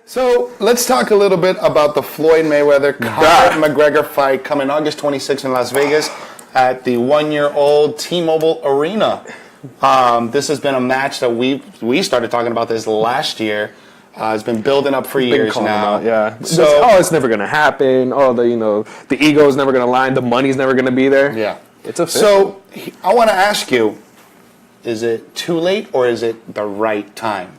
So let's talk a little bit about the Floyd Mayweather Conor McGregor fight coming August 26th in Las Vegas at the one-year-old T-Mobile Arena. This has been a match that we started talking about this last year. It's been building up for years now. So it's never gonna happen. The ego's never gonna line. The money's never gonna be there. Yeah, it's official. So I want to ask you: is it too late or is it the right time?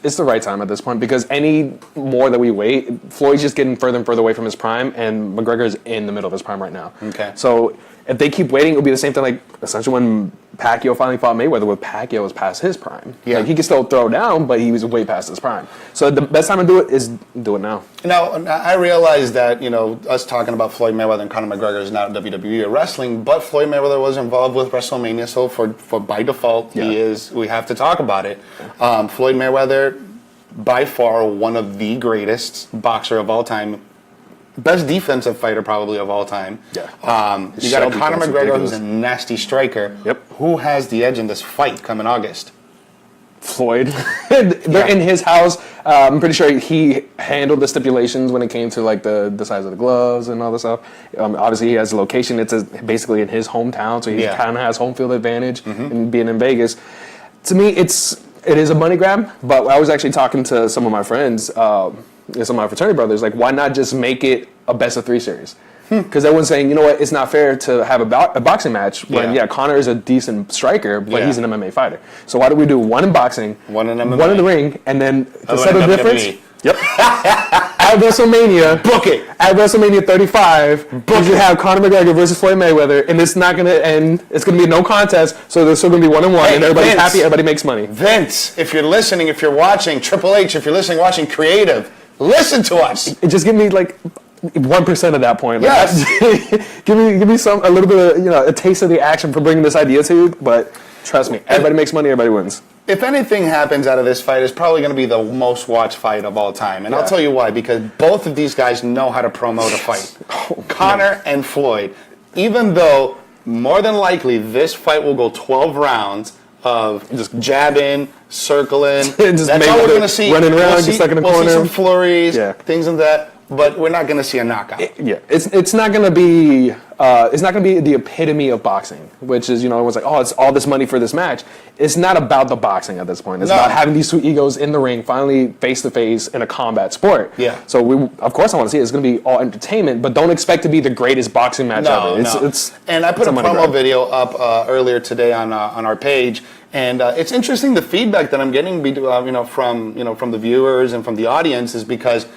It's the right time at this point because any more that we wait, Floyd's just getting further and further away from his prime, and McGregor's in the middle of his prime right now. Okay. So if they keep waiting, it'll be the same thing like essentially when Pacquiao finally fought Mayweather, where Pacquiao was past his prime. Yeah. Like, he could still throw down, but he was way past his prime. So the best time to do it is do it now. Now, I realize that, us talking about Floyd Mayweather and Conor McGregor is not WWE or wrestling, but Floyd Mayweather was involved with WrestleMania, so for by default, we have to talk about it. Floyd Mayweather, by far one of the greatest boxer of all time, best defensive fighter probably of all time. Yeah. You got a Conor McGregor who's a nasty striker. Yep. Who has the edge in this fight coming August? Floyd. They're in his house. I'm pretty sure he handled the stipulations when it came to like the size of the gloves and all this stuff. Obviously, he has a location. It's basically in his hometown, so he kind of has home field advantage in being in Vegas. To me, it is a money grab, but I was actually talking to some of my friends, some of my fraternity brothers, like, why not just make it a best-of-3 series? Because everyone's saying, you know what, it's not fair to have a boxing match when, Conor is a decent striker, but he's an MMA fighter. So why do we do one in boxing, one in MMA, one in the ring, and then to settle the difference? Yep. At WrestleMania, book it. At WrestleMania 35, you should have Conor McGregor versus Floyd Mayweather, and it's not going to end. It's going to be no contest, so there's still going to be 1-1, and everybody's happy, everybody makes money. Vince, if you're listening, if you're watching, Triple H, if you're listening, watching Creative, listen to us. Just give me like 1% at that point. Like, yes. give me a little bit of a taste of the action for bringing this idea to you. But trust me, everybody makes money, everybody wins. If anything happens out of this fight, it's probably going to be the most watched fight of all time. And I'll tell you why, because both of these guys know how to promote a fight. Conor and Floyd, even though more than likely this fight will go 12 rounds of just jabbing, circling. That's all we're going to see. Running around, get stuck in the corner. We'll see some flurries, things like that. But we're not going to see a knockout. It's not going to be the epitome of boxing, which is everyone's like, oh, it's all this money for this match. It's not about the boxing at this point. It's about having these two egos in the ring, finally face to face in a combat sport. Yeah. So of course I want to see it. It's going to be all entertainment, but don't expect to be the greatest boxing match ever. And I put a promo video up earlier today on our page. And it's interesting the feedback that I'm getting, from the viewers and from the audience is because.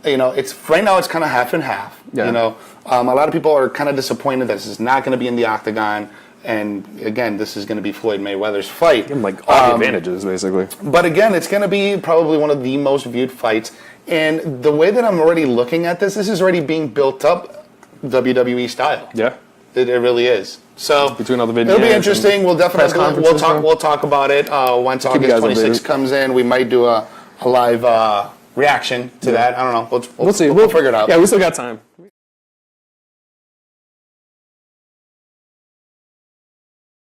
It's right now. It's kind of half and half. Yeah. A lot of people are kind of disappointed that this is not going to be in the octagon, and again, this is going to be Floyd Mayweather's fight. Like all the advantages, basically. But again, it's going to be probably one of the most viewed fights. And the way that I'm already looking at this is already being built up WWE style. Yeah. It really is. So between all the videos, it'll be interesting. We'll definitely we'll talk about it once August 26th comes in. We might do a live. Reaction to that. I don't know. We'll see. We'll figure it out. Yeah, we still got time.